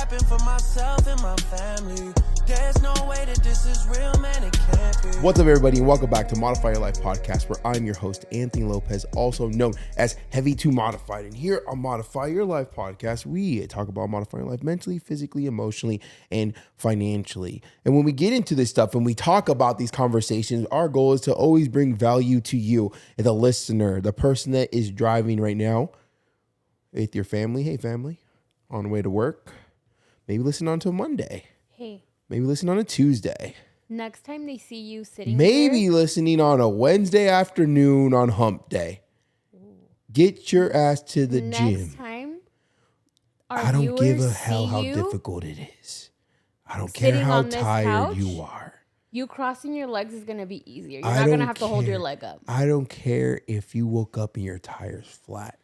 happen for myself and my family. There's no way that this is real, man, it can't be. What's up, everybody, and welcome back to Modify Your Life Podcast, where I'm your host, Anthony Lopez, also known as Heavy to Modified. And here on Modify Your Life Podcast, we talk about modifying your life mentally, physically, emotionally, and financially. And when we get into this stuff and we talk about these conversations, our goal is to always bring value to you, the listener, the person that is driving right now with your family. Hey, family, on the way to work. Maybe listen on to a Monday. Hey. Maybe listen on a Tuesday. Next time they see you sitting Maybe here, listening on a Wednesday afternoon on hump day. Get your ass to the gym. Next time, I don't give a hell how difficult it is. I don't care how tired you are. You crossing your legs is going to be easier. You're I not going to don't have to hold your care. leg up. I don't care if you woke up and your tire's flat.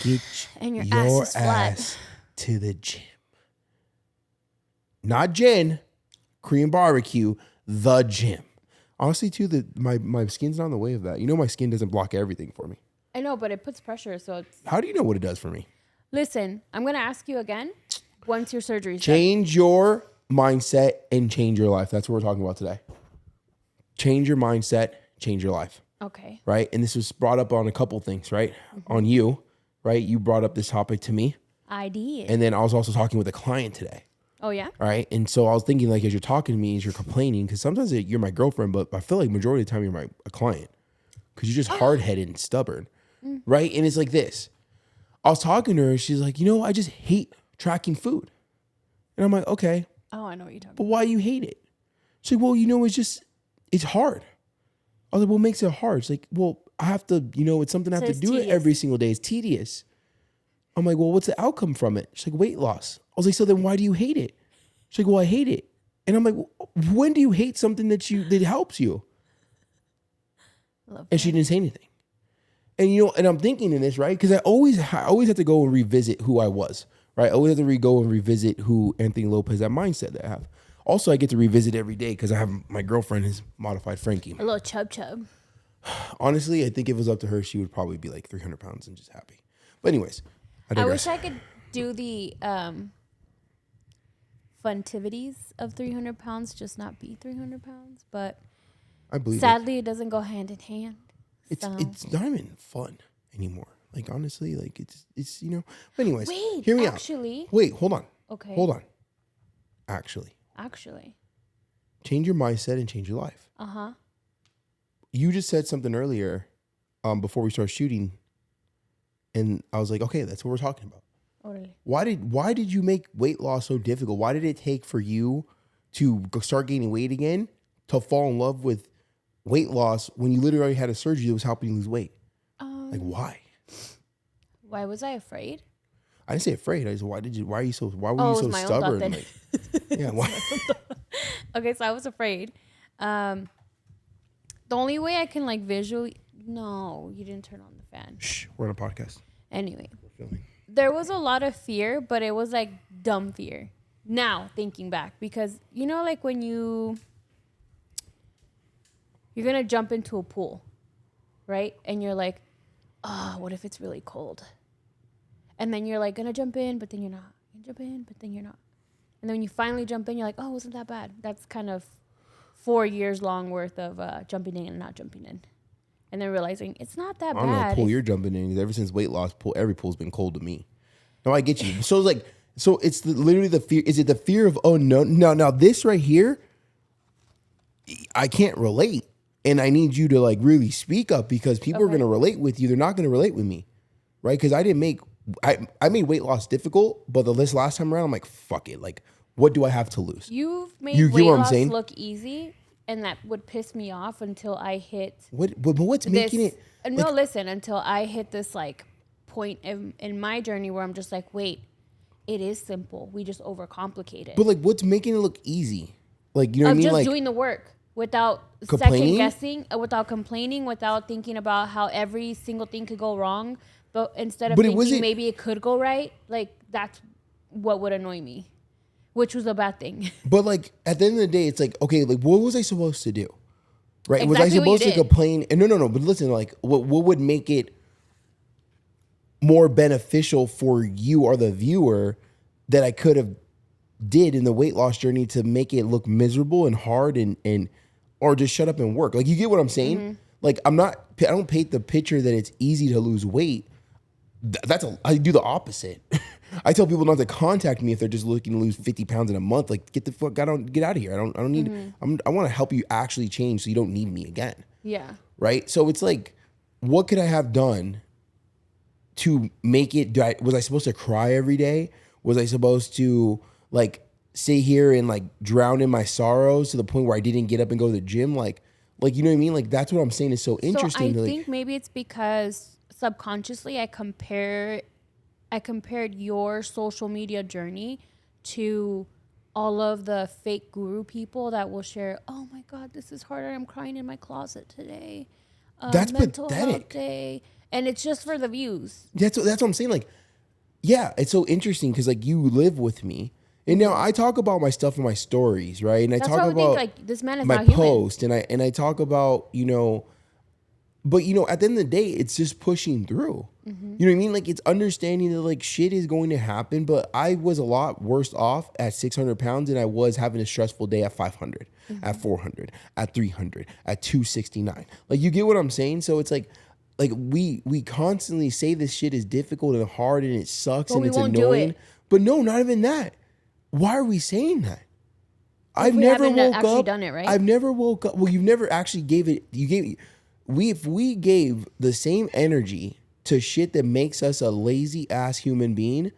Get And your your ass is flat. ass to the gym. Not gin, Korean barbecue, the gym. Honestly, too, my skin's not in the way of that. You know, my skin doesn't block everything for me. I know, but it puts pressure, so it's... How do you know what it does for me? Listen, I'm going to ask you again once your surgery's done. Change your mindset and change your life. That's what we're talking about today. Change your mindset, change your life. Okay. Right? And this was brought up on a couple things, right? Mm-hmm. On you, right? You brought up this topic to me. I did. And then I was also talking with a client today. Oh, yeah? Right? And so I was thinking, like, as you're talking to me, as you're complaining, because sometimes you're my girlfriend, but I feel like majority of the time you're a client because you're just hard-headed and stubborn. Right? And it's like this. I was talking to her, and she's like, you know, I just hate tracking food. And I'm like, okay. Oh, I know what you're talking But why you hate it? She's like, well, you know, it's hard. I was like, what makes it hard? She's like, well, I have to, you know, it's something I have to do it every single day. It's tedious. I'm like, well, what's the outcome from it? She's like, weight loss. I was like, so then why do you hate it? She's like, well, I hate it. And I'm like, when do you hate something that helps you? And she didn't say anything. And, you know, and I'm thinking in this, right? Because I always have to go and revisit who I was, right? I always have to go and revisit who Anthony Lopez, that mindset that I have. Also, I get to revisit every day because I have my girlfriend is Modified Frankie. A little chub. Honestly, I think if it was up to her, she would probably be like 300 pounds and just happy. But anyways, I wish I could do the funtivities of 300 pounds, just not be 300 pounds. But I believe sadly, it doesn't go hand in hand. It's not even fun anymore. Like, honestly, like it's you know. But anyways, hear me out. Wait, hold on. Okay. Hold on. Actually. Change your mindset and change your life. Uh-huh. You just said something earlier before we started shooting. And I was like, okay, that's what we're talking about. Oh, really? Why did you make weight loss so difficult? Why did it take for you to start gaining weight again, to fall in love with weight loss when you literally already had a surgery that was helping you lose weight? Like, why? Why was I afraid? I didn't say afraid. I said, why were you so stubborn? Like, yeah, why? Okay, so I was afraid. The only way I can like visually... No, you didn't turn on the fan. Shh, we're on a podcast. Anyway, there was a lot of fear, but it was like dumb fear. Now, thinking back, because you know, like when you're going to jump into a pool, right? And you're like, oh, what if it's really cold? And then you're like going to jump in, but then you're not. You jump in, but then you're not. And then when you finally jump in, you're like, oh, it wasn't that bad. That's kind of 4 years long worth of jumping in and not jumping in. And then realizing it's not that bad. I don't know what pool you're jumping in. Ever since weight loss, every pool's been cold to me. No, I get you. So it's literally the fear. Is it the fear of, oh, no. Now this right here, I can't relate. And I need you to like really speak up because people are going to relate with you. They're not going to relate with me. Right? Because I made weight loss difficult, but this last time around, I'm like, fuck it. Like, what do I have to lose? You've made weight loss look easy. And that would piss me off until I hit... What's making it... No, listen, until I hit this like point in my journey where I'm just like, wait, it is simple. We just overcomplicate it. But like, what's making it look easy? Like, you know what I mean? Just like doing the work without second guessing, without complaining, without thinking about how every single thing could go wrong. But instead of thinking maybe it could go right, like that's what would annoy me. Which was a bad thing. But like at the end of the day, it's like, okay, like what was I supposed to do? Right? Exactly. Was I supposed to complain? And no. But listen, like what would make it more beneficial for you or the viewer that I could have did in the weight loss journey to make it look miserable and hard and or just shut up and work. Like, you get what I'm saying? Like, I don't paint the picture that it's easy to lose weight. I do the opposite. I tell people not to contact me if they're just looking to lose 50 pounds in a month. Like, get the fuck out of here. I don't need, I want to help you actually change so you don't need me again. Yeah. Right. So it's like, what could I have done to make it? Was I supposed to cry every day? Was I supposed to like sit here and like drown in my sorrows to the point where I didn't get up and go to the gym? Like, you know what I mean? Like, that's what I'm saying is so interesting. So I think maybe it's because subconsciously I compared your social media journey to all of the fake guru people that will share, oh my God, this is harder. I'm crying in my closet today. That's mental pathetic. health day. And it's just for the views. That's what I'm saying. Like, yeah, it's so interesting because like you live with me. And now I talk about my stuff in my stories, right? And I talk about like this man is my not human. post, and I talk about, you know, but you know, at the end of the day, it's just pushing through. You know what I mean? Like, it's understanding that like shit is going to happen. But I was a lot worse off at 600 pounds than I was having a stressful day at 500, at 400, at 300, at 269. Like, you get what I'm saying? So it's like we constantly say this shit is difficult and hard and it sucks and it's annoying. But no, not even that. Why are we saying that? I've never woke up. Done it, right? I've never woke up. Well, you've never actually gave it. If we gave the same energy to shit that makes us a lazy ass human being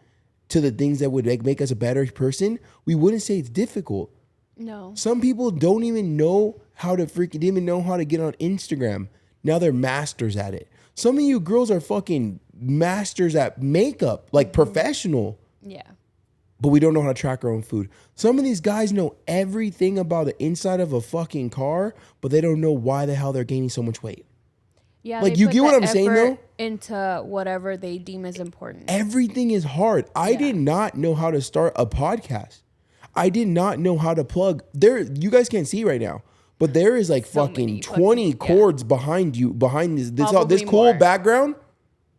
to the things that would make us a better person, we wouldn't say it's difficult. No. Some people don't even know how to didn't even know how to get on Instagram. Now they're masters at it. Some of you girls are fucking masters at makeup, like professional. Yeah. But we don't know how to track our own food. Some of these guys know everything about the inside of a fucking car, but they don't know why the hell they're gaining so much weight. Yeah, like, you get what I'm saying, though? Into whatever they deem as important. Everything is hard. I did not know how to start a podcast. I did not know how to plug. You guys can't see right now, but there is like so fucking 20 cords behind you, behind this cool background.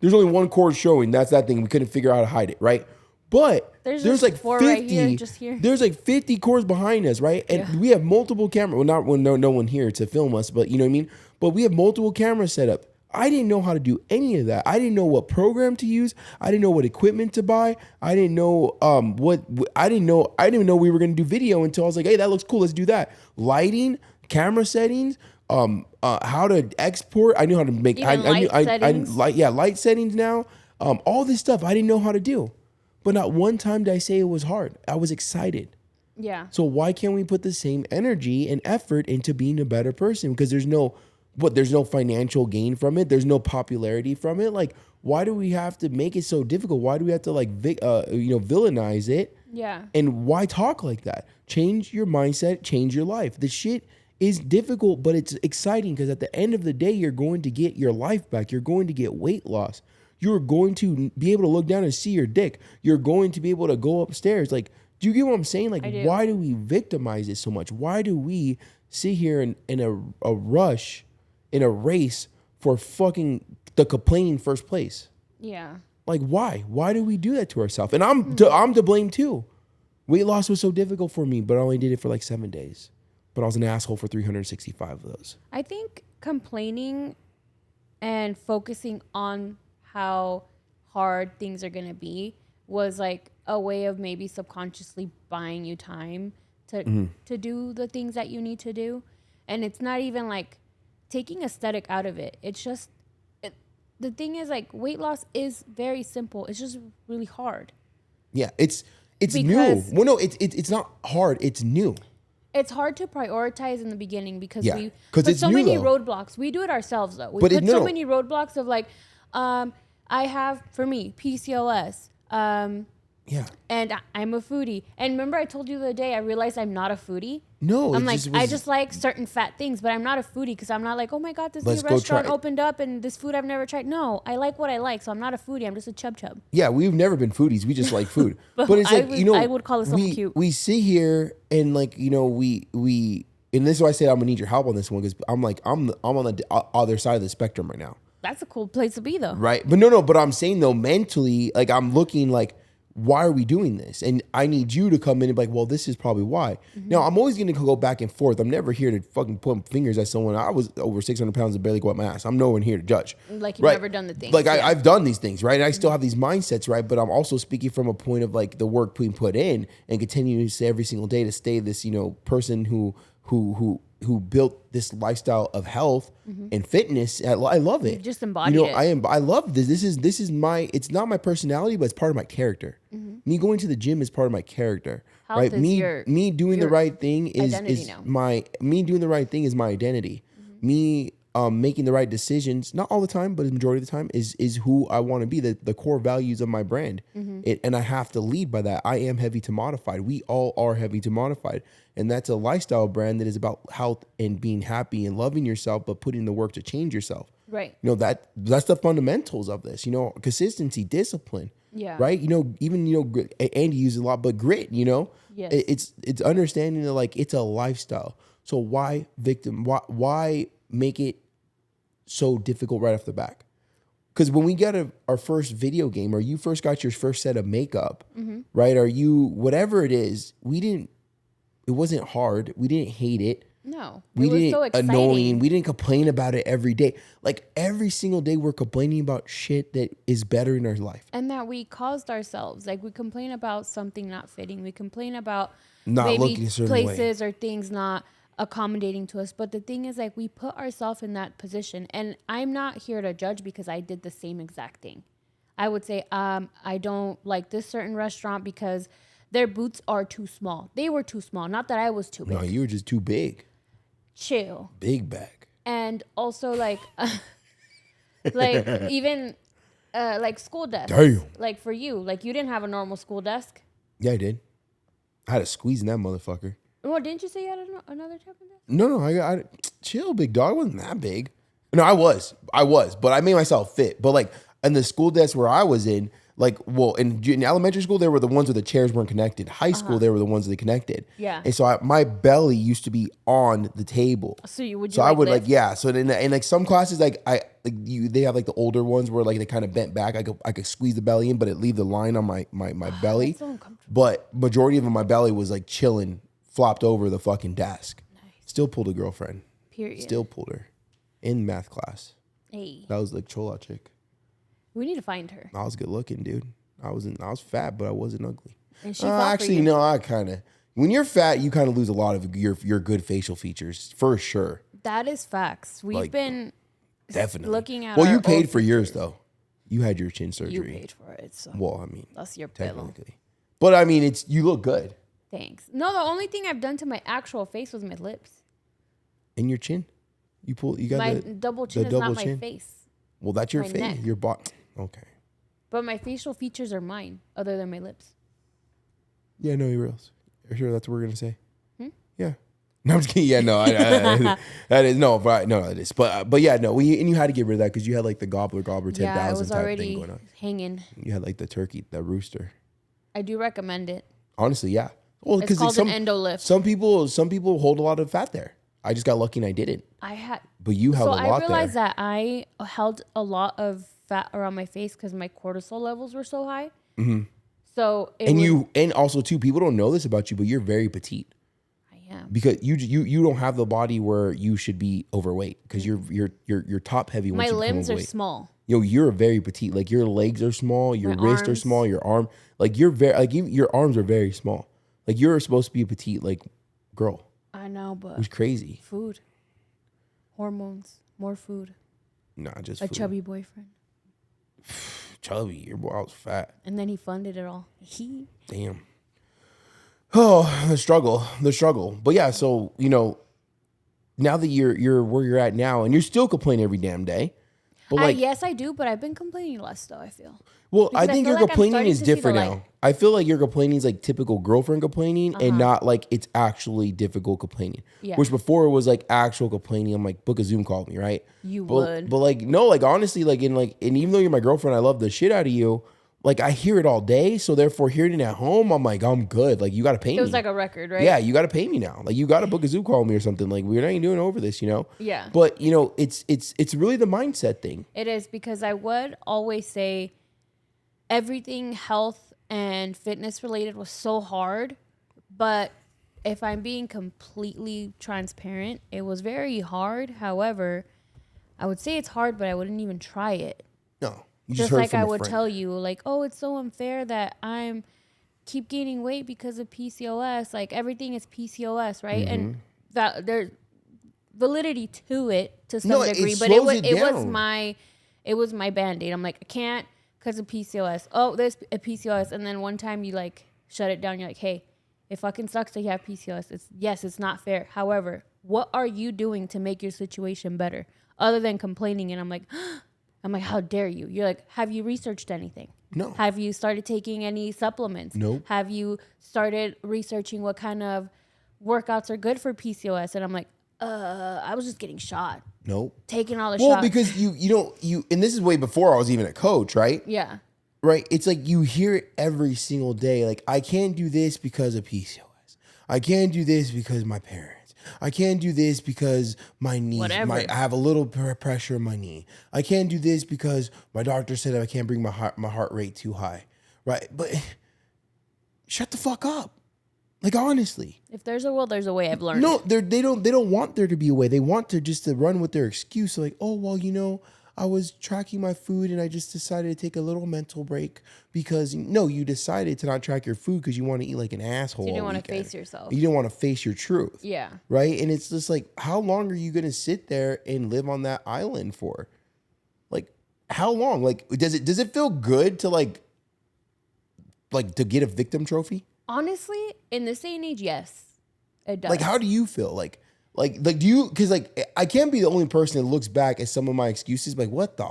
There's only one cord showing. That's that thing. We couldn't figure out how to hide it, right? But there's like 50. Right here, just here. There's like 50 cords behind us, right? And we have multiple cameras. Well, no one here to film us, but you know what I mean? But we have multiple cameras set up. I didn't know how to do any of that. I didn't know what program to use. I didn't know what equipment to buy. I didn't know I didn't even know we were going to do video until I was like, hey, that looks cool. Let's do that. Lighting, camera settings, how to export. I knew how to make light settings now. All this stuff I didn't know how to do. But not one time did I say it was hard. I was excited. Yeah. So why can't we put the same energy and effort into being a better person? Because there's no financial gain from it. There's no popularity from it. Like, why do we have to make it so difficult? Why do we have to villainize it? Yeah. And why talk like that? Change your mindset, change your life. The shit is difficult, but it's exciting because at the end of the day, you're going to get your life back. You're going to get weight loss. You're going to be able to look down and see your dick. You're going to be able to go upstairs. Like, do you get what I'm saying? Like, why do we victimize it so much? Why do we sit here in a rush, in a race for fucking the complaining first place? Yeah. Like, why? Why do we do that to ourselves? And I'm to blame too. Weight loss was so difficult for me, but I only did it for like 7 days. But I was an asshole for 365 of those. I think complaining and focusing on how hard things are going to be was like a way of maybe subconsciously buying you time to do the things that you need to do. And it's not even like taking aesthetic out of it. It's just, the thing is like weight loss is very simple. It's just really hard. Yeah, it's new. Well, no, it's not hard. It's new. It's hard to prioritize in the beginning because we put so many roadblocks. We do it ourselves though. We put so many roadblocks of like, I have, for me, PCOS. Yeah. And I'm a foodie. And remember I told you the other day, I realized I'm not a foodie. No. I'm like, I just like certain fat things, but I'm not a foodie because I'm not like, oh my God, this new restaurant opened up and this food I've never tried. No, I like what I like. So I'm not a foodie. I'm just a chub. Yeah, we've never been foodies. We just like food. but it's like, I would call it something cute. We sit here and like, we and this is why I said I'm going to need your help on this one because I'm like, I'm on the other side of the spectrum right now. That's a cool place to be though. Right. But no, but I'm saying though, mentally, like I'm looking like why are we doing this? And I need you to come in and be like, well, this is probably why. Now, I'm always going to go back and forth. I'm never here to fucking point fingers at someone. I was over 600 pounds and barely go up my ass. I'm no one here to judge. Like you've never done the thing. Like I've done these things, right? And I still have these mindsets, right? But I'm also speaking from a point of like the work being put in and continuing to say every single day to stay this, person who built this lifestyle of health and fitness. I love it. You just embodied it. I love this. This is my, it's not my personality, but it's part of my character. Me going to the gym is part of my character. Health right? is Me doing the right thing is now. me doing the right thing is my identity. Me making the right decisions, not all the time, but the majority of the time, is who I want to be, the core values of my brand. And I have to lead by that. I am Heavy to Modified. We all are Heavy to Modified. And that's a lifestyle brand that is about health and being happy and loving yourself, but putting the work to change yourself. Right. That's the fundamentals of this, consistency, discipline. Yeah. Right. Even, Andy uses a lot, but grit, Yes. it's understanding that like, it's a lifestyle. So why why make it so difficult right off the back? Because when we got our first video game, or you first got your first set of makeup, right? Or you, whatever it is, it wasn't hard. We didn't hate it. No, We it was didn't so exciting. annoying. We didn't complain about it every day. Like every single day we're complaining about shit that is better in our life. And that we caused ourselves. Like we complain about something not fitting. We complain about Not maybe looking a certain way. places or things not accommodating to us. But the thing is, like, we put ourselves in that position. And I'm not here to judge because I did the same exact thing. I would say, I don't like this certain restaurant because their boots are too small. They were too small. Not that I was too big. No, you were just too big. Chill. Big bag. And also like, like even like school desks. Damn. Like for you, like you didn't have a normal school desk. Yeah, I did. I had a squeeze in that motherfucker. Well, didn't you say you had another type of desk? No, I chill, big dog. I wasn't that big. No, I was, but I made myself fit. But like in the school desk where I was in, like, well, in elementary school, they were the ones where the chairs weren't connected. High school, they were the ones that connected. Yeah. And so my belly used to be on the table. So you would. So I would lift? So in like some classes, they have like the older ones where like they kind of bent back. I could squeeze the belly in, but it leave the line on my belly. That's so uncomfortable. But majority of it, my belly was like chilling, flopped over the fucking desk. Nice. Still pulled a girlfriend. Period. Still pulled her in math class. Hey, That was like Chola chick. we need to find her. I was good looking, dude. I was fat, but I wasn't ugly. And she fought for Actually, you. no, I kind of. When you're fat, you kind of lose a lot of your good facial features, for sure. That is facts. We've Like, been Definitely. looking at. Well, you our paid old for yours pictures. though. You had your chin surgery. You paid for it, so Well, I mean, that's your bill. technically. But I mean, you look good. Thanks. No, the only thing I've done to my actual face was my lips. And your chin. You got My the double chin is double not my chin? face, Well, that's your my face. neck. Your bot. Okay. but my facial features are mine, other than my lips. Yeah, no, you're real. Are you sure that's what we're gonna say? Yeah. No, I'm just kidding. Yeah, no, that is no, but no, it is. But yeah, no. And you had to get rid of that because you had like the gobbler 10,000 Yeah, I was type thing already going on. hanging. You had like the turkey, the rooster. I do recommend it. Honestly, yeah. Well, It's called an endo lift. Some people hold a lot of fat there. I just got lucky and I didn't. I had. But you held So a I lot realized there. that I held a lot of fat around my face because my cortisol levels were so high. So it was, And also too, people don't know this about you, but you're very petite I am. because you don't have the body where you should be overweight because you're top heavy. Once My you become limbs are overweight. small. Yo, you're very petite. Like your legs are small, your My wrists are arms. small, your arm, like you're very like your arms are very small. Like you're supposed to be a petite like girl. I know, but It was crazy. food, hormones, more food, Nah, just a food. chubby boyfriend, Chubby. Your boy, I was fat. and then he funded it all. He. Damn. Oh, the struggle. But yeah, so now that you're where you're at now, and you're still complaining every damn day. But like, Yes, I do, but I've been complaining less, though. I feel. well, because I I think feel your like I'm complaining starting is to see the different light. now. I feel like your complaining is like typical girlfriend complaining, and not like it's actually difficult complaining. Yeah. Which before it was like actual complaining. I'm like, book a Zoom call with me, right? You But, would. but like no, like honestly, and even though you're my girlfriend, I love the shit out of you. Like I hear it all day, so therefore hearing it at home, I'm like, I'm good. Like you got to pay me. It was like a record, right? Yeah, you got to pay me now. Like you got to book a Zoom call with me or something. Like we're not even doing over this, Yeah. But it's really the mindset thing. It is because I would always say everything health and fitness related was so hard. But if I'm being completely transparent, it was very hard. However, I would say it's hard, but I wouldn't even try it. No. You Just heard like from I a would friend. tell you, like, oh, it's so unfair that I'm keep gaining weight because of PCOS. Like everything is PCOS, right? Mm-hmm. And that there's validity to it to some No, it degree, but slows was it it was down. my band-aid. I'm like, I can't because of PCOS. Oh, there's a PCOS, and then one time you like shut it down. You're like, hey, it fucking sucks that you have PCOS. It's not fair. However, what are you doing to make your situation better other than complaining? And I'm like, how dare you? You're like, have you researched anything? No. Have you started taking any supplements? Nope. Have you started researching what kind of workouts are good for PCOS? And I'm like, I was just getting shot, Nope. taking all the Well, shots. because you and this is way before I was even a coach, right? Yeah. Right? It's like you hear it every single day. Like, I can't do this because of PCOS. I can't do this because of my parents. I can't do this because my knees. Whatever. I have a little pressure in my knee. I can't do this because my doctor said I can't bring my heart rate too high. Right? But shut the fuck up. Like, honestly. If there's a will, there's a way. I've learned. No, they don't want there to be a way. They want to just to run with their excuse. Like, oh, well, I was tracking my food and I just decided to take a little mental break because no, you decided to not track your food because you want to eat like an asshole. You didn't all want to weekend. face yourself. You didn't want to face your truth. Yeah. Right. And it's just like, how long are you going to sit there and live on that island for? Like, how long? Like, does it feel good to like to get a victim trophy? Honestly, in this day and age, yes, it does. Like, how do you feel? Like do you? Because like, I can't be the only person that looks back at some of my excuses. Like, what the?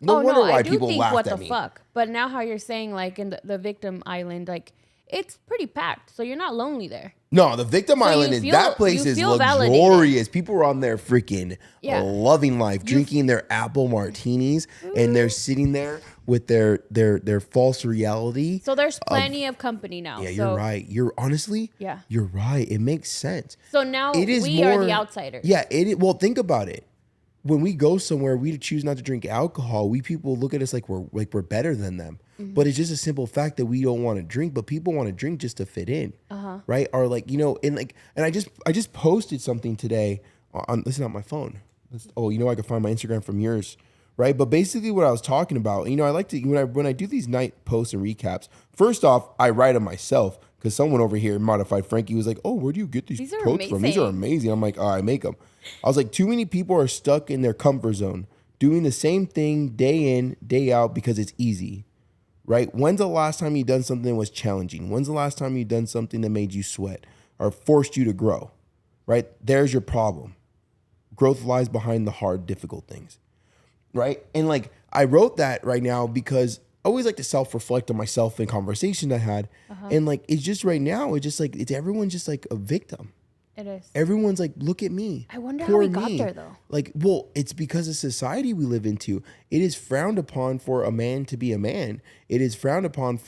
No wonder why I do people think laughed what at the me. fuck. But now how you're saying like in the victim island, like it's pretty packed, so you're not lonely there. No, the victim island you is feel- that place you is feel luxurious. validated. People are on there freaking Yeah. loving life, drinking their apple martinis, and they're sitting there with their false reality. So there's plenty of company now. Yeah, so, you're right. Yeah. You're right. It makes sense. So now It is we are more- the outsiders. Yeah, well, think about it. When we go somewhere, we choose not to drink alcohol. People look at us like we're better than them. Mm-hmm. But it's just a simple fact that we don't want to drink. But people want to drink just to fit in, right? Or like and I just posted something today on. This is not my phone. I can find my Instagram from yours, right? But basically, what I was talking about, I like to when I do these night posts and recaps. First off, I write them myself. Because someone over here, Modified Frankie, was like, oh, where do you get these are quotes from? These are amazing. I'm like, oh, I make them. I was like, too many people are stuck in their comfort zone, doing the same thing day in, day out because it's easy, right? When's the last time you done something that was challenging? When's the last time you done something that made you sweat or forced you to grow, right? There's your problem. Growth lies behind the hard, difficult things, right? And like, I wrote that right now because I always like to self-reflect on myself in conversation I had. And like, it's just right now, it's just like, everyone's just like a victim. It is. Everyone's like, look at me. I wonder how Poor we got me. there, though. Like, well, it's because of society we live into. It is frowned upon for a man to be a man. It is frowned upon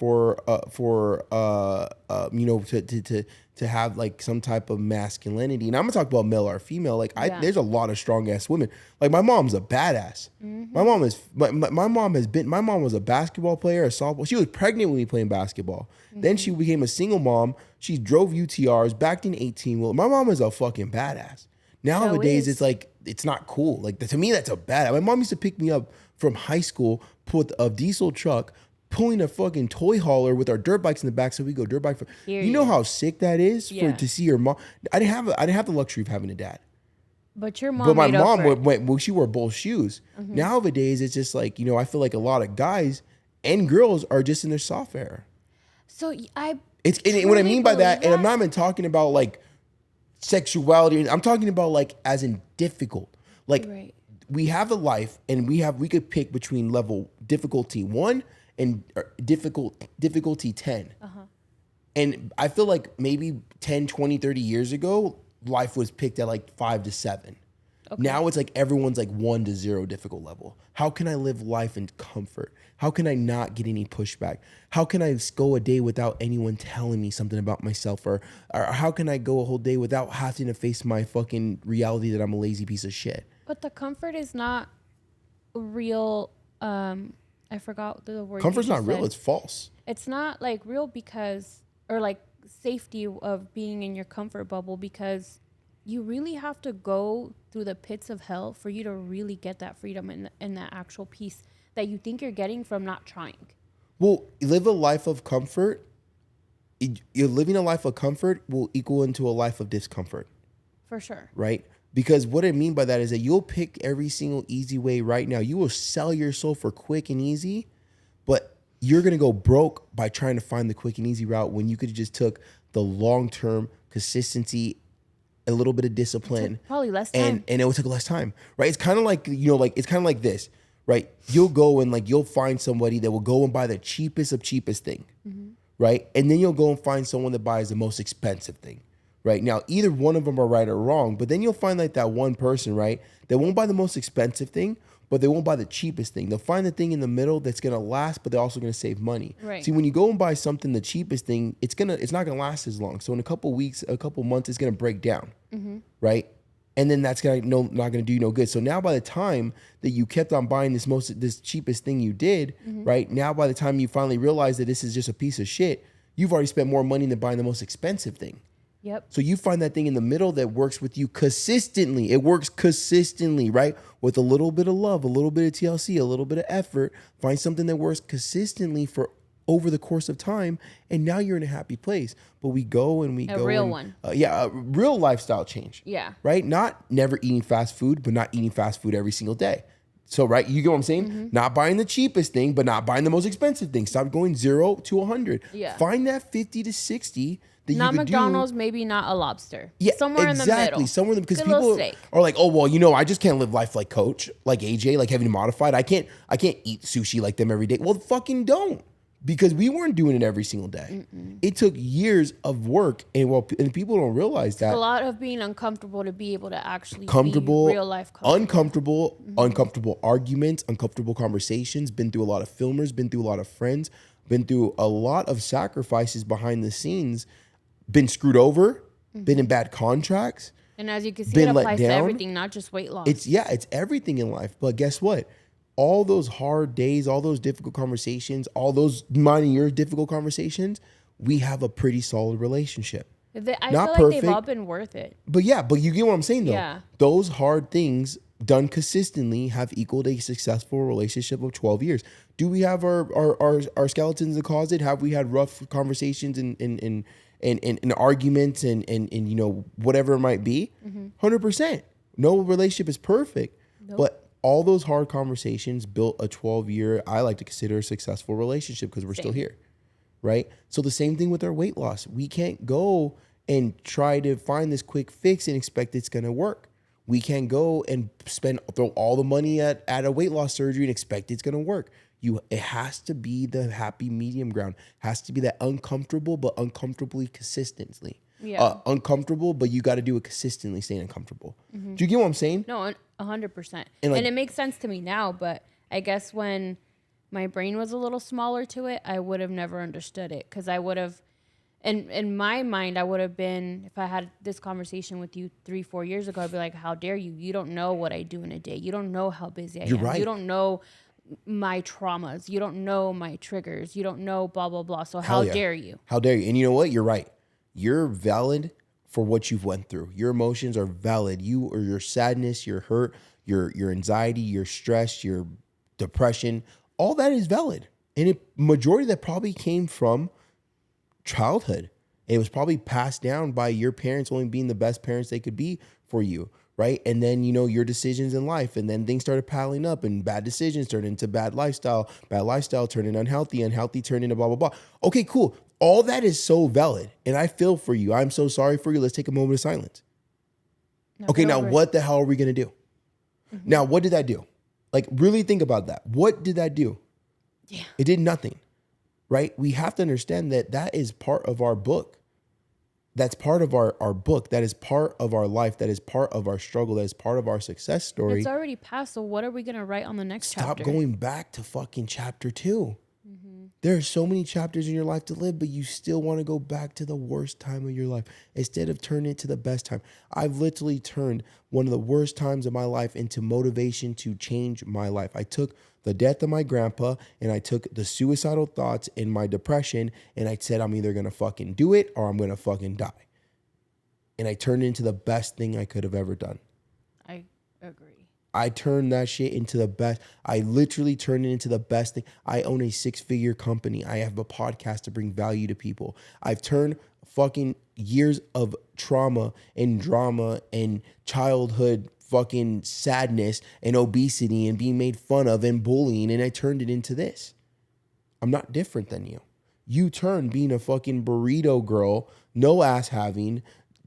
to have like some type of masculinity. And I'm gonna talk about male or female. Like, there's a lot of strong ass women. Like, my mom's a badass. Mm-hmm. My mom is. My mom was a basketball player, a softball. She was pregnant when we playing basketball. Mm-hmm. Then she became a single mom. She drove UTRs, backed in 18-wheel. My mom is a fucking badass. Nowadays, is. it's like, it's not cool. Like, to me, that's a badass. My mom used to pick me up from high school, put a diesel truck, pulling a fucking toy hauler with our dirt bikes in the back, so we go dirt bike. You know how sick that is to see your mom. I didn't have the luxury of having a dad. But your mom. But my made up mom for it. she wore both shoes. Nowadays, it's just like, I feel like a lot of guys and girls are just in their soft era. So I. It's and what I truly mean by that, believe and I'm not even talking about like sexuality. I'm talking about like as in difficult. Like, Right. we have a life, and we could pick between level difficulty 1 and difficulty 10. And I feel like maybe 10, 20, 30 years ago, life was picked at like 5 to 7. Now it's like everyone's like 1 to 0 difficult level. How can I live life in comfort? How can I not get any pushback? How can I go a day without anyone telling me something about myself? Or how can I go a whole day without having to face my fucking reality that I'm a lazy piece of shit? But the comfort is not real. I forgot the word. Comfort's you not just real. said. It's false. It's not like real because, or like safety of being in your comfort bubble, because you really have to go through the pits of hell for you to really get that freedom and that actual peace that you think you're getting from not trying. Well, live a life of comfort. You're living a life of comfort will equal into a life of discomfort, For sure. right? Because what I mean by that is that you'll pick every single easy way right now. You will sell your soul for quick and easy, but you're going to go broke by trying to find the quick and easy route when you could have just took the long-term consistency, a little bit of discipline. Probably less time. And it would take less time, right? It's kind of like, it's kind of like this, right? You'll go and you'll find somebody that will go and buy the cheapest of cheapest thing, right? And then you'll go and find someone that buys the most expensive thing, right? Now, either one of them are right or wrong, but then you'll find that one person, right? They won't buy the most expensive thing, but they won't buy the cheapest thing. They'll find the thing in the middle that's gonna last, but they're also gonna save money. Right. See, when you go and buy something, the cheapest thing, it's not gonna last as long. So in a couple weeks, a couple months, it's gonna break down, right? And then that's not gonna do you no good. So now, by the time that you kept on buying this cheapest thing you did, right? Now, by the time you finally realize that this is just a piece of shit, you've already spent more money than buying the most expensive thing. Yep. So you find that thing in the middle that works with you consistently. It works consistently, right? With a little bit of love, a little bit of TLC, a little bit of effort. Find something that works consistently for over the course of time, and now you're in a happy place. But we go and we go. A real and, one. A real lifestyle change. Yeah. Right? Not never eating fast food, but not eating fast food every single day. So, right, you get what I'm saying? Not buying the cheapest thing, but not buying the most expensive thing. Stop going 0 to 100. Yeah. Find that 50 to 60 that Not you could McDonald's, do. maybe not a lobster. Yeah, somewhere in the middle. Somewhere in the, because Good little people steak. are like, oh well, I just can't live life like Coach, like AJ, like Heavy Modified. I can't eat sushi like them every day. Well, fucking don't, because we weren't doing it every single day. It took years of work, and people don't realize that. A lot of being uncomfortable to be able to actually Comfortable, be real life comfortable. uncomfortable arguments, uncomfortable conversations. Been through a lot of filmers, been through a lot of friends, been through a lot of sacrifices behind the scenes. Been screwed over, been in bad contracts. And as you can see, been it let applies to down. everything, not just weight loss. It's everything in life. But guess what? All those hard days, all those difficult conversations, all those mine and your difficult conversations, we have a pretty solid relationship. I Not feel like perfect. they've all been worth it. But you get what I'm saying though. Yeah. Those hard things done consistently have equaled a successful relationship of 12 years. Do we have our skeletons in the closet? Have we had rough conversations and arguments and whatever it might be? 100%. No relationship is perfect. But all those hard conversations built a 12-year, I like to consider a successful relationship, because we're still here, right? So the same thing with our weight loss. We can't go and try to find this quick fix and expect it's going to work. We can't go and throw all the money at a weight loss surgery and expect it's going to work. It has to be the happy medium ground. Has to be that uncomfortable, but uncomfortably consistently. Yeah. Uncomfortable, but you got to do it consistently, staying uncomfortable. Do you get what I'm saying? No, 100%. And, And it makes sense to me now, but I guess when my brain was a little smaller to it, I would have never understood it, because I would have, in my mind, I would have been, if I had this conversation with you 3-4 years ago, I'd be like, how dare you? You don't know what I do in a day. You don't know how busy I am. right. You don't know my traumas. You don't know my triggers. You don't know blah, blah, blah. So how yeah. dare you? How dare you? And you know what? You're right. You're valid for what you've went through. Your emotions are valid. Your sadness, your hurt, your anxiety, your stress, your depression, all that is valid. And majority of that probably came from childhood. It was probably passed down by your parents only being the best parents they could be for you, right? And then, your decisions in life, and then things started piling up, and bad decisions turned into bad lifestyle turned into unhealthy turned into blah, blah, blah. Okay, cool. All that is so valid, and I feel for you. I'm so sorry for you. Let's take a moment of silence. Okay, now what the hell are we going to do? Now, what did that do? Like, really think about that. What did that do? Yeah. It did nothing, right? We have to understand that is part of our book. That's part of our book. That is part of our life. That is part of our struggle. That is part of our success story. It's already passed, so what are we going to write on the next Stop chapter? going back to fucking chapter 2. There are so many chapters in your life to live, but you still want to go back to the worst time of your life instead of turning it to the best time. I've literally turned one of the worst times of my life into motivation to change my life. I took the death of my grandpa and I took the suicidal thoughts and my depression and I said, I'm either going to fucking do it or I'm going to fucking die. And I turned it into the best thing I could have ever done. I agree. I turned that shit into the best. I literally turned it into the best thing. I own a 6-figure company. I have a podcast to bring value to people. I've turned fucking years of trauma and drama and childhood fucking sadness and obesity and being made fun of and bullying, and I turned it into this. I'm not different than you. You turned being a fucking burrito girl, no ass having,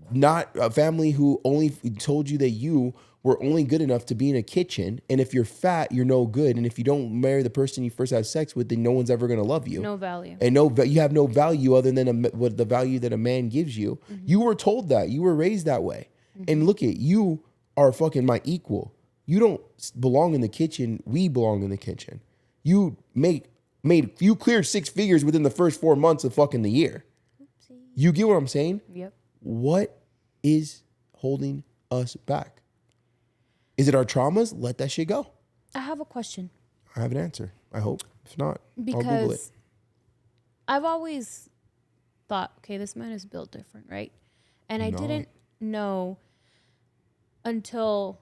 not a family who only told you that you were only good enough to be in a kitchen. And if you're fat, you're no good. And if you don't marry the person you first have sex with, then no one's ever going to love you. No value. And you have no value other than what the value that a man gives you. Mm-hmm. You were told that. You were raised that way. Mm-hmm. And look at you are fucking my equal. You don't belong in the kitchen. We belong in the kitchen. You you cleared 6 figures within the first 4 months of fucking the year. Oopsie. You get what I'm saying? Yep. What is holding us back? Is it our traumas? Let that shit go. I have a question. I have an answer. I hope. If not, I'll Google it. Because I've always thought, okay, this man is built different, right? And I didn't know until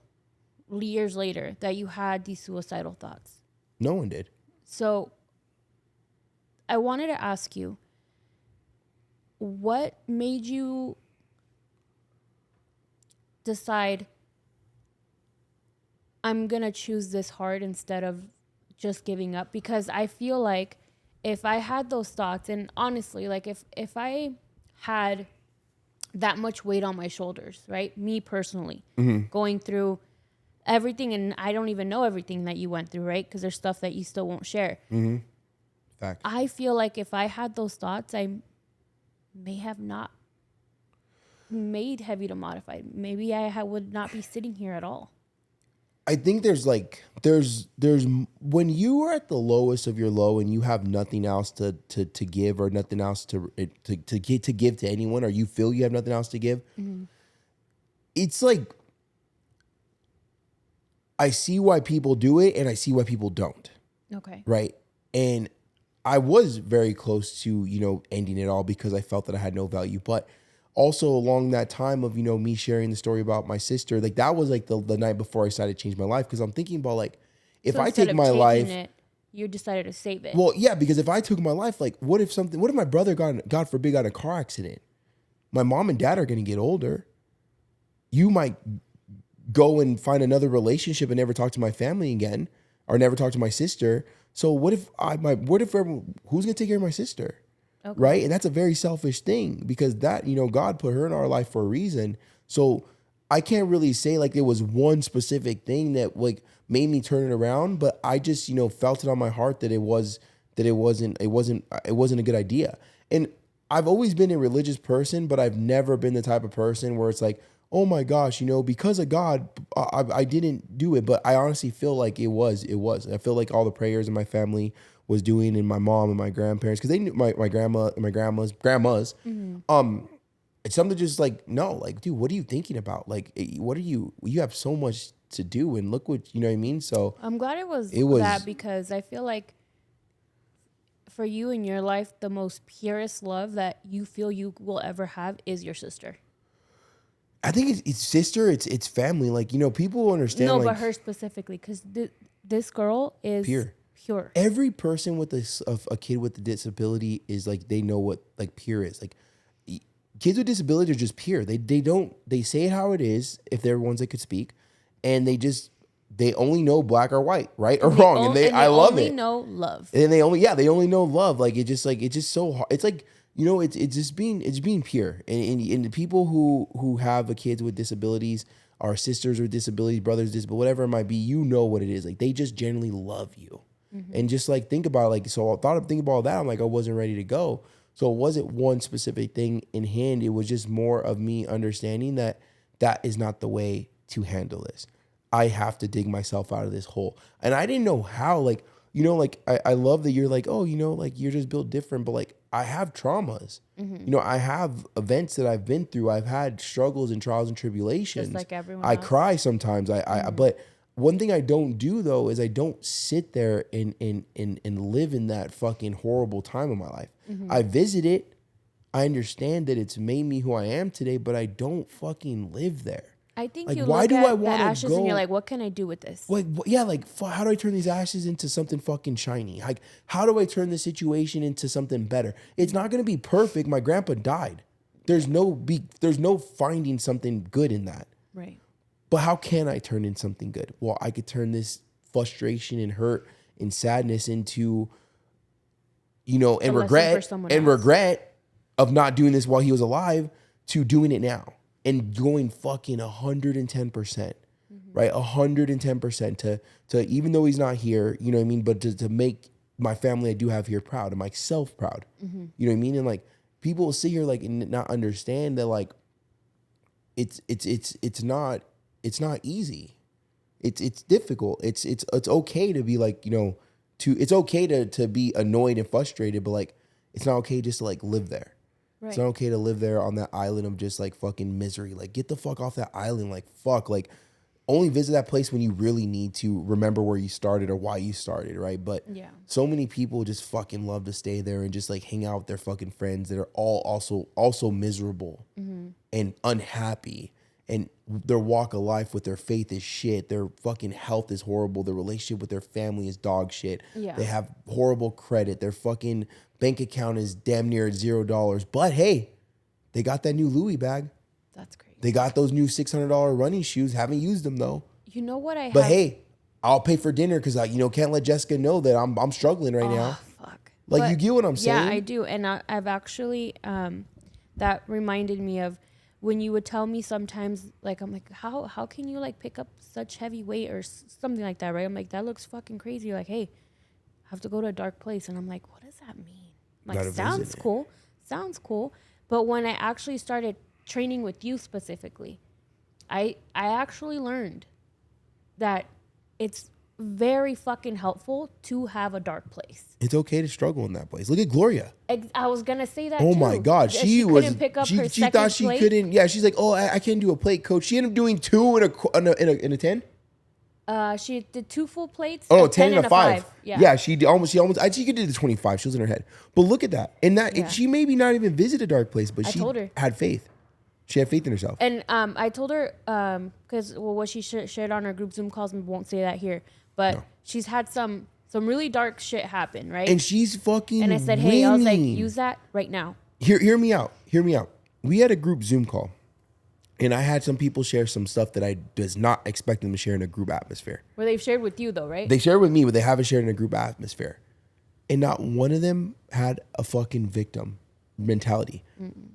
years later that you had these suicidal thoughts. No one did. So I wanted to ask you, what made you decide I'm going to choose this hard instead of just giving up? Because I feel like if I had those thoughts, and honestly, like if I had that much weight on my shoulders, right? Me personally, going through everything, and I don't even know everything that you went through, right? Because there's stuff that you still won't share. Fact. I feel like if I had those thoughts, I may have not made Heavy to Modified. Maybe I would not be sitting here at all. I think there's when you are at the lowest of your low and you have nothing else to give or nothing else to give to anyone, or you feel you have nothing else to give. Mm-hmm. It's like, I see why people do it and I see why people don't. Okay. Right. And I was very close to, ending it all because I felt that I had no value. But also along that time of, me sharing the story about my sister, like that was like the night before I decided to change my life. Cause I'm thinking about like, if I take my life, you decided to save it. Well, yeah, because if I took my life, like what if my brother God forbid got in a car accident? My mom and dad are going to get older. You might go and find another relationship and never talk to my family again or never talk to my sister. So who's going to take care of my sister? Okay. Right. And that's a very selfish thing because that, God put her in our life for a reason. So I can't really say like there was one specific thing that like made me turn it around, but I just, felt it on my heart that it wasn't a good idea. And I've always been a religious person, but I've never been the type of person where it's like, oh my gosh, because of God, I didn't do it. But I honestly feel like it was. I feel like all the prayers in my family was doing, and my mom and my grandparents, because they knew my grandma and my grandmas. Mm-hmm. It's something just like, no, like, dude, what are you thinking about? Like, you have so much to do, and look what, you know what I mean? So I'm glad it was that, because I feel like for you in your life, the most purest love that you feel you will ever have is your sister. I think it's sister, it's family. Like, people understand. No, like, but her specifically, because this girl is pure. Every person with a kid with a disability is like, they know what like pure is. Like, kids with disabilities are just pure. They say it how it is if they're ones that could speak, and they only know black or white, right or wrong, and I love it. They only know love, and they only know love. Like it's just so hard. It's like, it's being pure, and the people who have kids with disabilities, our sisters with disabilities, brothers with disabilities, whatever it might be, what it is. Like, they just genuinely love you. Mm-hmm. And just like think about so I think about all that. I'm like, I wasn't ready to go. So it wasn't one specific thing in hand. It was just more of me understanding that is not the way to handle this. I have to dig myself out of this hole. And I didn't know how. Like, you know, like I love that you're like, oh, you know, like you're just built different, but like I have traumas. You know, I have events that I've been through. I've had struggles and trials and tribulations. Just like everyone I else. cry sometimes. But one thing I don't do though is I don't sit there and live in that fucking horrible time of my life. I visit it. I understand that it's made me who I am today, but I don't fucking live there. I think Like, you why look do at I the wanna ashes go- and you're like, what can I do with this? Like, yeah, like, how do I turn these ashes into something fucking shiny? Like, how do I turn this situation into something better? It's not going to be perfect. My grandpa died. There's no finding something good in that. Right. But how can I turn in something good? Well, I could turn this frustration and hurt and sadness into, you know, and A lesson for regret someone and else. regret of not doing this while he was alive to doing it now and going fucking 110%, right? 110% to even though he's not here, you know what I mean? But to make my family I do have here proud and myself proud, you know what I mean? And like people will sit here like and not understand that like it's not easy. It's difficult. It's okay to be like, you know, it's okay to be annoyed and frustrated, but like it's not okay just to like live there. Right. It's not okay to live there on that island of just like fucking misery. Like get the fuck off that island. Like fuck. Like only visit that place when you really need to remember where you started or why you started, right? But Yeah. so many people just fucking love to stay there and just like hang out with their fucking friends that are all also miserable and unhappy. And their walk of life with their faith is shit. Their fucking health is horrible. Their relationship with their family is dog shit. Yeah. They have horrible credit. Their fucking bank account is damn near $0. But hey, they got that new Louis bag. That's crazy. They got those new $600 running shoes. Haven't used them though. You know what I But have? hey, I'll pay for dinner because I, you know, can't let Jessica know that I'm struggling right now. Fuck. Like, But you get what I'm saying? Yeah, I do. And I've actually, that reminded me of when you would tell me sometimes, like, I'm like, how can you like pick up such heavy weight or something like that, right? I'm like, that looks fucking crazy. You're like, hey, I have to go to a dark place. And I'm like, what does that mean? I'm like, Gotta sounds visit it. cool. Sounds cool. But when I actually started training with you specifically, I actually learned that it's very fucking helpful to have a dark place. It's okay to struggle in that place. Look at Gloria. I was gonna say that. Oh too. my God, That she was. couldn't pick up she her she second thought she plate. couldn't. Yeah, she's like, oh, I can't do a plate, coach. She ended up doing 2 in a 10. She did 2 full plates. Oh, no, a 10 and a 5. Yeah. She almost. I think she could do the 25. She was in her head. But look at that. And that Yeah. she maybe not even visit a dark place, but I she told her. had faith. She had faith in herself. And I told her because what she shared on her group Zoom calls, and won't say that here, but she's had some really dark shit happen, right? And she's fucking. And I said, hey, I was like, winning. use that right now. Hear me out. Hear me out. We had a group Zoom call, and I had some people share some stuff that I was not expect them to share in a group atmosphere. Where they've shared with you though, right? They share with me, but they haven't shared in a group atmosphere. And not one of them had a fucking victim mentality.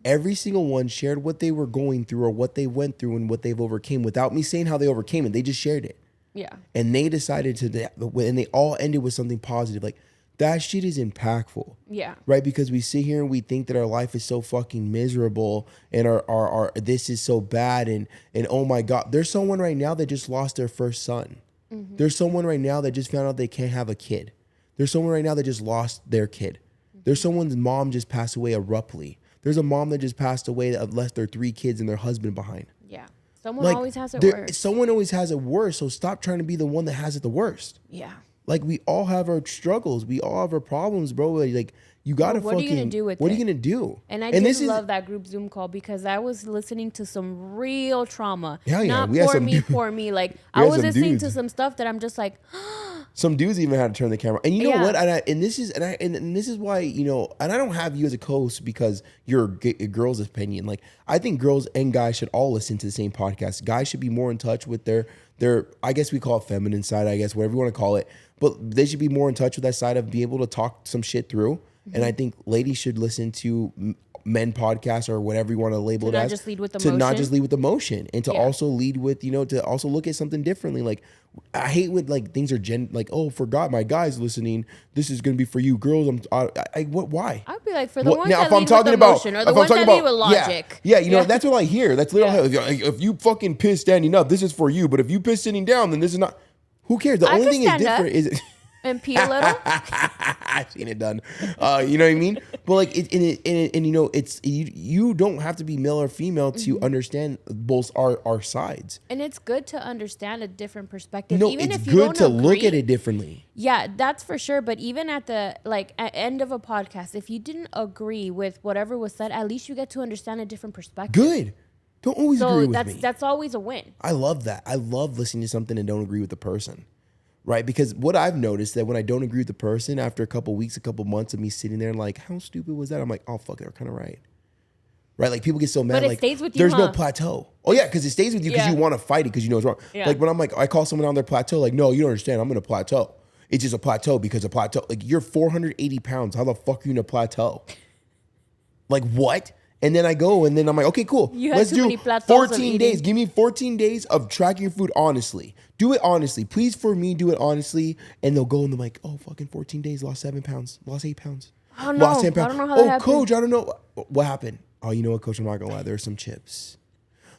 Every single one shared what they were going through or what they went through and what they've overcame without me saying how they overcame it. They just shared it. Yeah. And they decided to, and they all ended with something positive. Like, that shit is impactful. Yeah. Right? Because we sit here and we think that our life is so fucking miserable and our this is so bad and oh my God. There's someone right now that just lost their first son. There's someone right now that just found out they can't have a kid. There's someone right now that just lost their kid. There's someone's mom just passed away abruptly. There's a mom that just passed away that left their 3 kids and their husband behind. Yeah. Someone always has it worse. Someone always has it worse. So stop trying to be the one that has it the worst. Yeah. Like, we all have our struggles. We all have our problems, bro. Like, you gotta What are fucking. you gonna do with what are it? you gonna do? And I this did is- love that group Zoom call because I was listening to some real trauma. Hell yeah, Not we had poor some me, dudes. poor me. Like, We I had was some listening to dudes. some stuff that I'm just like, Some dudes even had to turn the camera. And you know Yeah. what? And this is why, you know, and I don't have you as a co-host because you're a girl's opinion. Like, I think girls and guys should all listen to the same podcast. Guys should be more in touch with their I guess we call it feminine side, I guess, whatever you want to call it. But they should be more in touch with that side of being able to talk some shit through. And I think ladies should listen to men podcasts or whatever you want to label To it not as. just lead with To not emotion. just lead with emotion. And to Yeah. also lead with, you know, to also look at something differently. Like, I hate when like things are like, oh, forgot my guys listening. This is going to be for you girls. Why? I'd be like, for the What- ones now, that if I'm lead with talking about, emotion or if the I'm ones talking that lead about, with logic. yeah, you know, that's what I hear. That's literally if you fucking piss standing up, this is for you. But if you piss sitting down, then this is not. Who cares? The I only can thing is stand up. different is And pee a little. I've seen it done. You know what I mean? But like, and you know, it's you don't have to be male or female to understand both our sides. And it's good to understand a different perspective. No, even it's if you good don't to agree, look at it differently. Yeah, that's for sure. But even at the end of a podcast, if you didn't agree with whatever was said, at least you get to understand a different perspective. Good. Don't always agree with me. That's always a win. I love that. I love listening to something and don't agree with the person. Right? Because what I've noticed that when I don't agree with the person, after a couple weeks, a couple months of me sitting there and like, how stupid was that? I'm like, oh, fuck, they're kind of right. Right? Like people get so mad. But it like, stays with you, there's no huh? plateau. Oh, yeah, because it stays with you because Yeah. you want to fight it because you know it's wrong. Yeah. Like when I'm like, I call someone on their plateau, like, no, you don't understand. I'm in a plateau. It's just a plateau because a plateau, like you're 480 pounds. How the fuck are you in a plateau? Like what? And then I go and then I'm like, okay, cool. You had Let's too do many plateaus of 14 eating. days. Give me 14 days of tracking your food honestly. Do it honestly. Please, for me, do it honestly. And they'll go and they're like, oh, fucking 14 days, lost 7 pounds, lost 8 pounds. I don't know. Lost 10 pounds. I don't know how that happened. Coach, I don't know. What happened? Oh, you know what, Coach? I'm not going to lie. There's some chips.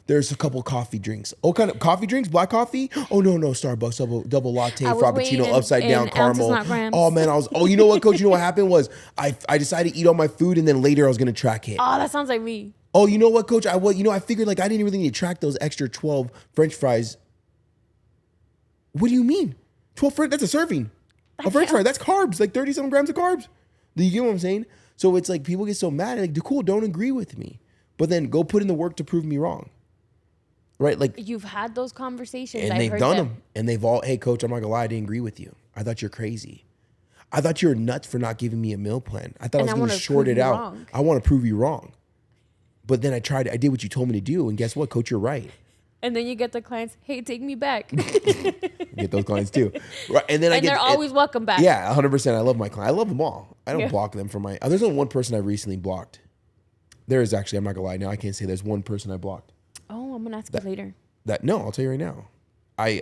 There's a couple coffee drinks. Oh, kind of coffee drinks? Black coffee? Oh, no, Starbucks, double latte, I was weighing frappuccino, upside down in ounces, caramel. not grams. Oh, man, you know what, Coach? You know what happened was I decided to eat all my food and then later I was going to track it. Oh, that sounds like me. Oh, you know what, Coach? I figured like I didn't really need to track those extra 12 French fries. What do you mean? 12 French? That's a serving. A French fry. That's carbs. Like 37 grams of carbs. Do you get what I'm saying? So it's like people get so mad. Like, cool, don't agree with me. But then go put in the work to prove me wrong. Right? Like, You've had those conversations. and I've they've heard done them. And they've all, hey, Coach, I'm not going to lie. I didn't agree with you. I thought you're crazy. I thought you were nuts for not giving me a meal plan. I thought And I I was going to wanna short prove it you out. wrong. I want to prove you wrong. But then I did what you told me to do. And guess what, Coach? You're right. And then you get the clients, hey, take me back. Get those clients too. Right. And then And they're always welcome back. Yeah, 100%. I love my client. I love them all. I don't Yeah. block them from my. There's only one person I recently blocked. There is actually. I'm not gonna lie. Now I can't say there's one person I blocked. Oh, I'm gonna ask you later. No, I'll tell you right now. I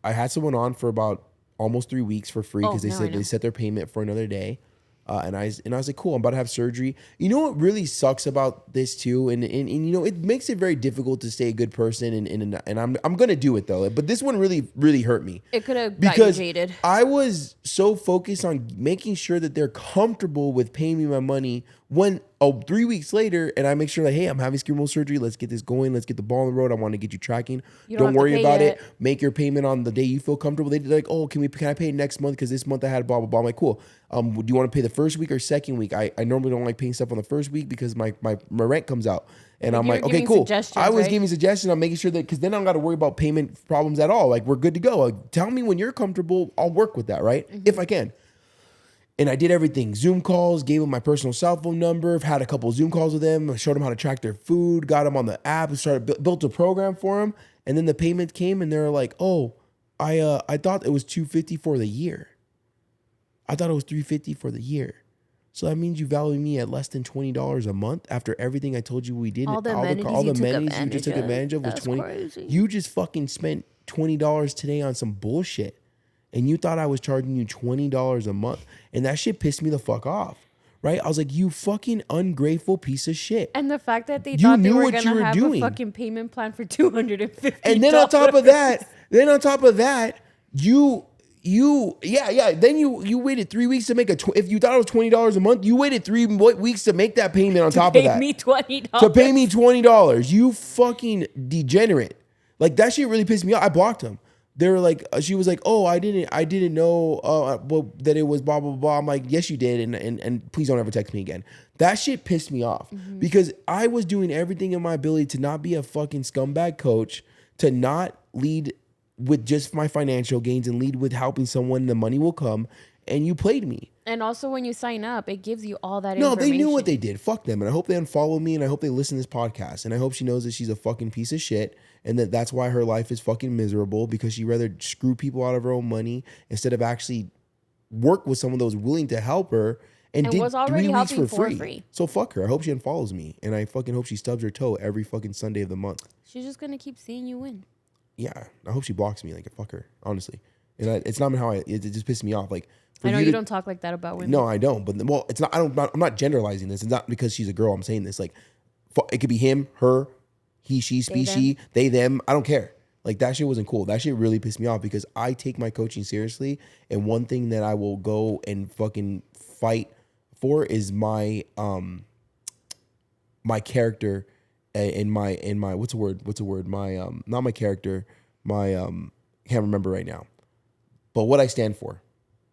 had someone on for about almost 3 weeks for free because now I know. they set their payment for another day. And I was like, cool, I'm about to have surgery. You know what really sucks about this too, and you know it makes it very difficult to stay a good person. And I'm gonna do it though. But this one really hurt me. It could have got you Because jaded. I was so focused on making sure that they're comfortable with paying me my money when 3 weeks later, and I make sure like, hey, I'm having sacral surgery. Let's get this going. Let's get the ball on the road. I want to get you tracking. You Don't don't have to worry pay about yet. it. Make your payment on the day you feel comfortable. They're like, oh, can I pay next month? Because this month I had blah, blah, blah. I'm like, cool. Do you want to pay the first week or second week? I normally don't like paying stuff on the first week because my rent comes out. And I'm You're like, okay, giving cool. suggestions, I was right? giving suggestions. I'm making sure that, because then I don't got to worry about payment problems at all. Like, we're good to go. Like, tell me when you're comfortable. I'll work with that, right? If I can. And I did everything. Zoom calls, gave them my personal cell phone number, had a couple of Zoom calls with them, showed them how to track their food, got them on the app, and started built a program for them. And then the payment came and they're like, oh, I thought it was $250 for the year. I thought it was $350 for the year. So that means you value me at less than $20 a month after everything I told you we did. All the amenities all you the took amenities you just took advantage of was That's 20. crazy. You just fucking spent $20 today on some bullshit. And you thought I was charging you $20 a month. And that shit pissed me the fuck off. Right? I was like, you fucking ungrateful piece of shit. And the fact that they You thought they knew were what you gonna were have doing. a fucking payment plan for $250. And then on top of that, then you waited 3 weeks to make if you thought it was $20 a month, you waited 3 weeks to make that payment on top of paid that. me $20. To pay me $20. You fucking degenerate. Like, that shit really pissed me off. I blocked him. They were like, she was like, oh, I didn't know that it was blah, blah, blah. I'm like, yes, you did. And please don't ever text me again. That shit pissed me off because I was doing everything in my ability to not be a fucking scumbag coach, to not lead with just my financial gains and lead with helping someone. The money will come. And you played me. And also when you sign up, it gives you all that No, information. they knew what they did. Fuck them. And I hope they unfollow me, and I hope they listen to this podcast. And I hope she knows that she's a fucking piece of shit, and that's why her life is fucking miserable, because she'd rather screw people out of her own money instead of actually work with someone that was willing to help her and did was already 3 weeks helping for for free. free. So fuck her. I hope she unfollows me. And I fucking hope she stubs her toe every fucking Sunday of the month. She's just gonna keep seeing you win. Yeah. I hope she blocks me. Like, fuck her, honestly. And it's not how it just pissed me off. Like, for I know you you to- don't talk like that about women. No, I don't. But well, it's not. I'm not generalizing this. It's not because she's a girl. I'm saying this. Like, it could be him, her, he, she, They, species, they, them. I don't care. Like that shit wasn't cool. That shit really pissed me off because I take my coaching seriously. And one thing that I will go and fucking fight for is my my character and my what's the word? My not my character, my can't remember right now. But what I stand for.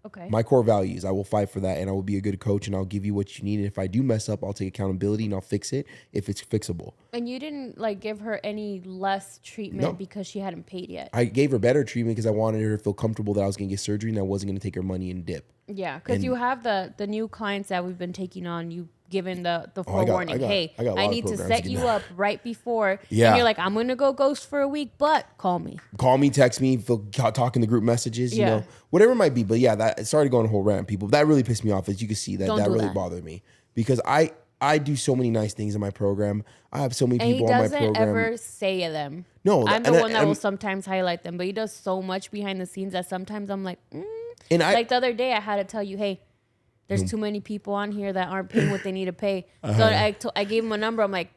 Okay. My core values, I will fight for that, and I will be a good coach, and I'll give you what you need. And if I do mess up, I'll take accountability and I'll fix it if it's fixable. And you didn't like give her any less treatment No. because she hadn't paid yet. I gave her better treatment because I wanted her to feel comfortable that I was going to get surgery and I wasn't going to take her money and dip. Yeah, because you have the new clients that we've been taking on. You given the I forewarning. got Hey, a lot I of need to programs set to you get up right before. Yeah. And you're like, I'm gonna go ghost for a week, but call me. Call me, text me, talk in the group messages, you Yeah. know, whatever it might be. But yeah, that started going a whole rant, people. That really pissed me off, as you can see. That Don't do really that. bothered me because I do so many nice things in my program. I have so many And he people on my doesn't program. ever say them. No, I'm and the I- one that and- will sometimes highlight them, but he does so much behind the scenes that sometimes I'm like, And I like the other day I had to tell you, hey, there's too many people on here that aren't paying what they need to pay. Uh-huh. So I gave him a number. I'm like,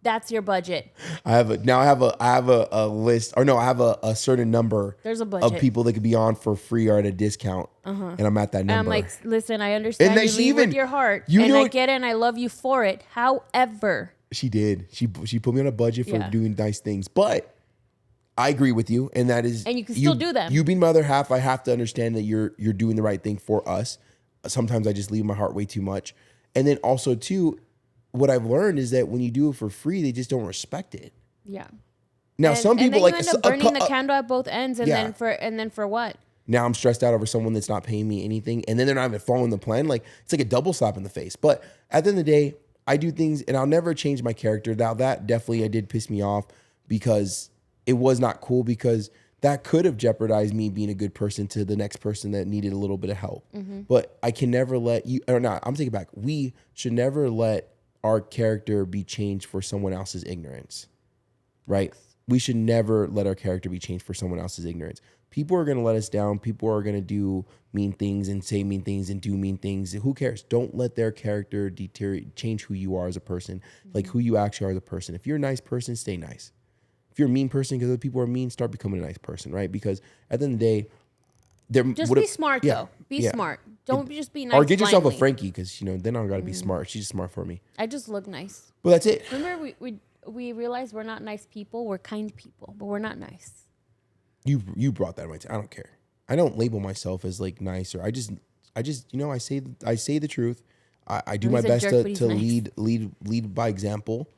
that's your budget. I have a list, or no, I have a certain number There's a budget. of people that could be on for free or at a discount, and I'm at that number. And I'm like, listen, I understand And then you she leave even- with your heart, you and know I it- get it, and I love you for it. However, She did. She put me on a budget for Yeah. doing nice things, but I agree with you, and that is, And you can still do them. You being my other half, I have to understand that you're doing the right thing for us. Sometimes I just leave my heart way too much, and then also too, what I've learned is that when you do it for free, they just don't respect it. yeah. Now And, some and people then like you end up burning the candle at both ends, and Yeah. then for what? now I'm stressed out over someone that's not paying me anything, and then they're not even following the plan. Like it's like a double slap in the face. But at the end of the day, I do things, and I'll never change my character. Now that definitely did piss me off because it was not cool, because that could have jeopardized me being a good person to the next person that needed a little bit of help. But I can never let you, or not, I'm taking it back. We should never let our character be changed for someone else's ignorance, right? We should never let our character be changed for someone else's ignorance. People are going to let us down. People are going to do mean things and say mean things and do mean things. Who cares? Don't let their character deteriorate, change who you are as a person, like who you actually are as a person. If you're a nice person, stay nice. If you're a mean person because other people are mean, start becoming a nice person, right? Because at the end of the day, Just be smart though. Be smart. Don't just be nice. Or get yourself a blindly. Frankie, because then I don't got to be smart. She's smart for me. I just look nice. But that's it. Remember, we realize we're not nice people. We're kind people, but we're not nice. You brought that right. I don't care. I don't label myself as like nice, or I just I say the truth. I do He's my a best jerk, to but he's nice. lead by example,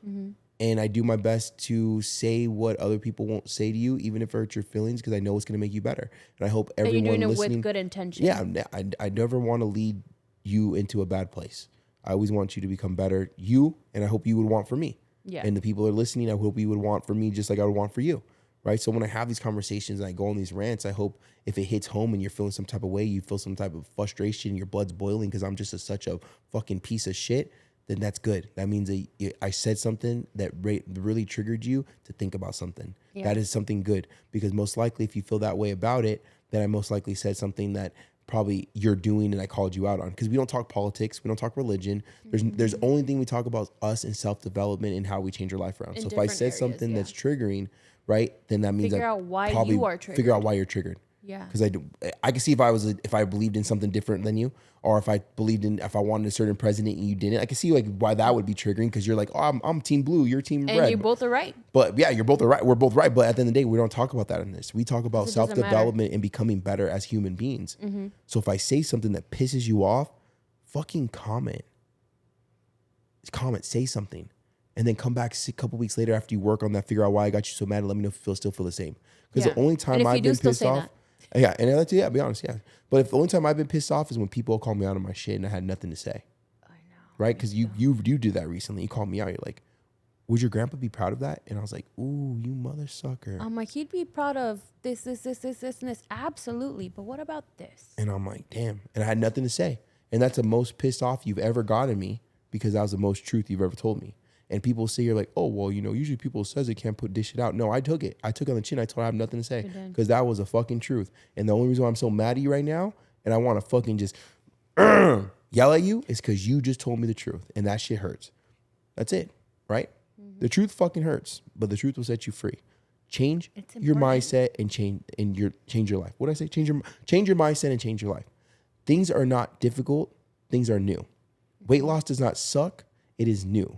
and I do my best to say what other people won't say to you, even if it hurts your feelings, because I know it's going to make you better. And I hope But you're everyone doing it listening, with good intention. yeah, I never want to lead you into a bad place. I always want you to become better, and I hope you would want for me. Yeah. And the people that are listening, I hope you would want for me just like I would want for you. Right. So when I have these conversations and I go on these rants, I hope if it hits home and you're feeling some type of way, you feel some type of frustration, your blood's boiling because I'm just such a fucking piece of shit, then that's good. That means that I said something that really triggered you to think about something. Yeah. That is something good, because most likely if you feel that way about it, then I most likely said something that probably you're doing and I called you out on, because we don't talk politics, we don't talk religion. There's only thing we talk about is us and self-development and how we change our life around. In So if I different said areas, something yeah. that's triggering, right, then that means Figure I out why probably you are figure out why you're triggered. Yeah. Because I can see if I believed in something different than you, or if I wanted a certain president and you didn't, I can see like why that would be triggering, because you're like, oh, I'm team blue, you're team And red. you both are right. But yeah, you're both right. We're both right. But at the end of the day, we don't talk about that in this. We talk about It doesn't self-development and becoming better as human beings. So if I say something that pisses you off, fucking comment, say something, and then come back a couple weeks later after you work on that, figure out why I got you so mad, and let me know if you still feel the same. Because Yeah. the only And time if I've you do, been still pissed say off, yeah, and I'll be honest, yeah. But if the only time I've been pissed off is when people call me out on my shit and I had nothing to say. I know. Right? Because you did that recently. You called me out. You're like, would your grandpa be proud of that? And I was like, ooh, you mother sucker. I'm like, he'd be proud of this, and this. Absolutely. But what about this? And I'm like, damn. And I had nothing to say. And that's the most pissed off you've ever gotten me, because that was the most truth you've ever told me. And people say, you're like, oh, well, usually people says they can't dish it out. No, I took it. I took it on the chin. I told her I have nothing to say, You did. because that was a fucking truth. And the only reason why I'm so mad at you right now and I want to fucking just yell at you is because you just told me the truth. And that shit hurts. That's it. Right? The truth fucking hurts, but the truth will set you free. Change It's your important. mindset and change your life. What did I say? Change your mindset and change your life. Things are not difficult. Things are new. Weight loss does not suck. It is new,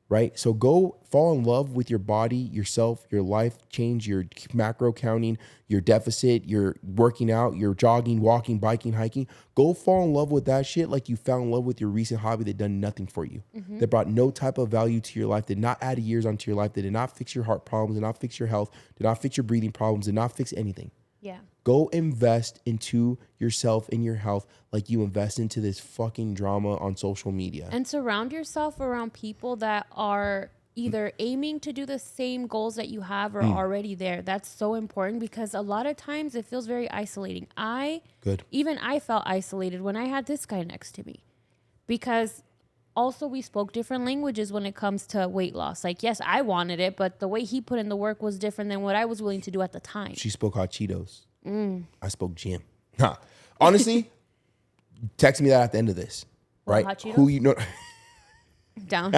right? So go fall in love with your body, yourself, your life, change your macro counting, your deficit, your working out, your jogging, walking, biking, hiking. Go fall in love with that shit like you fell in love with your recent hobby that done nothing for you, that brought no type of value to your life, did not add years onto your life, that did not fix your heart problems, did not fix your health, did not fix your breathing problems, did not fix anything. Yeah. Go invest into yourself and your health like you invest into this fucking drama on social media. And surround yourself around people that are either aiming to do the same goals that you have or already there. That's so important because a lot of times it feels very isolating. Even I felt isolated when I had this guy next to me because also we spoke different languages when it comes to weight loss. Like, yes, I wanted it, but the way he put in the work was different than what I was willing to do at the time. She spoke hot Cheetos. I spoke gym. Nah. Honestly, text me that at the end of this. Right? Hot Cheetos? Who you know? Down.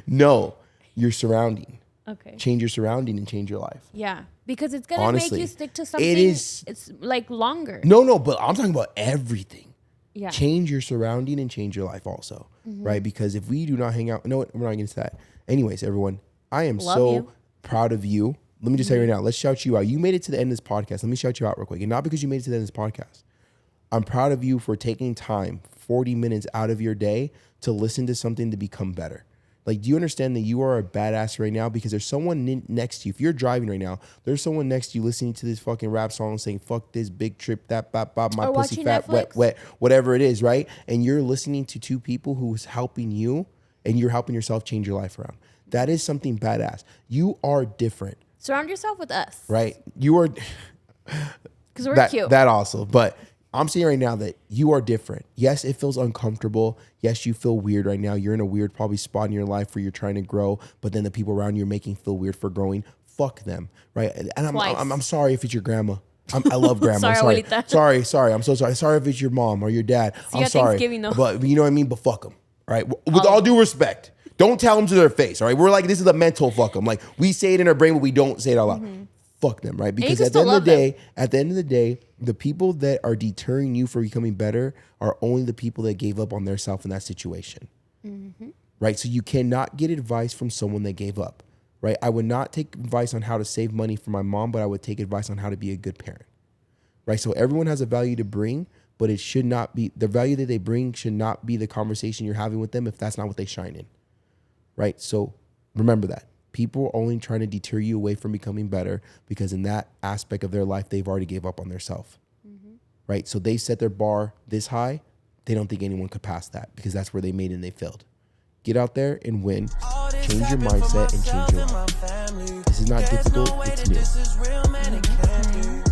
No, your surrounding. Okay. Change your surrounding and change your life. Yeah. Because it's going to Honestly, make you stick to something. it is- It's like longer. No, but I'm talking about everything. Yeah. Change your surrounding and change your life also, right? Because if we do not hang out, no, we're not getting to that. Anyways, everyone, I am Love so you. proud of you. Let me just say right now, let's shout you out. You made it to the end of this podcast. Let me shout you out real quick. And not because you made it to the end of this podcast. I'm proud of you for taking time, 40 minutes out of your day to listen to something to become better. Like, do you understand that you are a badass right now? Because there's someone next to you. If you're driving right now, there's someone next to you listening to this fucking rap song saying, fuck this big trip, that bop, bop, my Or pussy watching fat, Netflix. wet, whatever it is, right? And you're listening to two people who's helping you and you're helping yourself change your life around. That is something badass. You are different, Surround yourself with us. right? You are Because we're cute. that also. But I'm saying right now that you are different. Yes, it feels uncomfortable. Yes, you feel weird right now. You're in a weird probably spot in your life where you're trying to grow, but then the people around you are making you feel weird for growing. Fuck them, right? And I'm sorry if it's your grandma. I love grandma. Sorry, I'm abuelita. sorry. I'm so sorry. Sorry if it's your mom or your dad. See I'm you at sorry. Thanksgiving, though. But you know what I mean? But fuck them, right? With all due respect. Don't tell them to their face, all right? We're like, this is a mental fuck them. Like, we say it in our brain, but we don't say it out loud. Fuck them, right? Because can at the still love them. end of the day, the people that are deterring you from becoming better are only the people that gave up on their self in that situation, right? So you cannot get advice from someone that gave up, right? I would not take advice on how to save money from my mom, but I would take advice on how to be a good parent, right? So everyone has a value to bring, but it should not be, the value that they bring should not be the conversation you're having with them if that's not what they shine in, right? So remember that. People are only trying to deter you away from becoming better because in that aspect of their life, they've already gave up on their self, right? So they set their bar this high. They don't think anyone could pass that because that's where they made it and they failed. Get out there and win. Change your mindset and change your life. This is not difficult. It's new. This is real, man. It can't be.